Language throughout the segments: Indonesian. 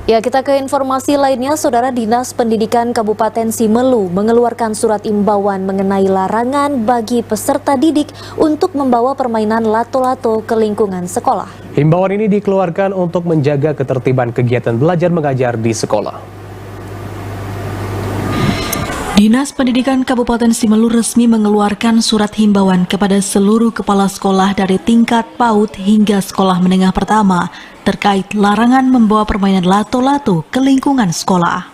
Ya, kita ke informasi lainnya. Saudara, Dinas Pendidikan Kabupaten Simelu mengeluarkan surat imbauan mengenai larangan bagi peserta didik untuk membawa permainan lato-lato ke lingkungan sekolah. Himbauan ini dikeluarkan untuk menjaga ketertiban kegiatan belajar mengajar di sekolah. Dinas Pendidikan Kabupaten Simelu resmi mengeluarkan surat himbauan kepada seluruh kepala sekolah dari tingkat PAUD hingga sekolah menengah pertama terkait larangan membawa permainan lato-lato ke lingkungan sekolah.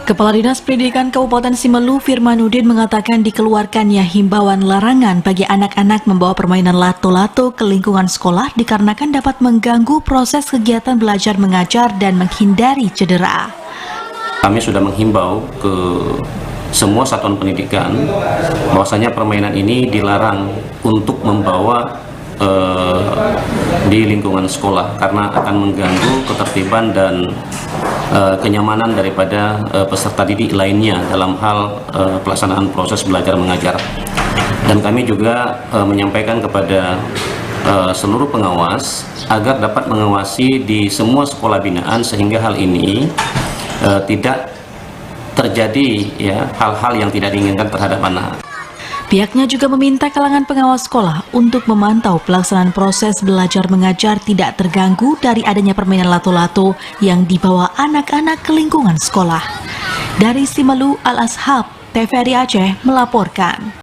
Kepala Dinas Pendidikan Kabupaten Simelu Firmanuddin mengatakan dikeluarkannya himbauan larangan bagi anak-anak membawa permainan lato-lato ke lingkungan sekolah dikarenakan dapat mengganggu proses kegiatan belajar mengajar dan menghindari cedera. Kami sudah menghimbau ke semua satuan pendidikan bahwasanya permainan ini dilarang untuk membawa di lingkungan sekolah karena akan mengganggu ketertiban dan kenyamanan daripada peserta didik lainnya dalam hal pelaksanaan proses belajar mengajar. Dan kami juga menyampaikan kepada seluruh pengawas agar dapat mengawasi di semua sekolah binaan sehingga hal ini tidak terjadi hal-hal yang tidak diinginkan terhadap anak. Pihaknya juga meminta kalangan pengawas sekolah untuk memantau pelaksanaan proses belajar mengajar tidak terganggu dari adanya permainan lato-lato yang dibawa anak-anak ke lingkungan sekolah. Dari Simelu, Al-Ashab, TVRI Aceh melaporkan.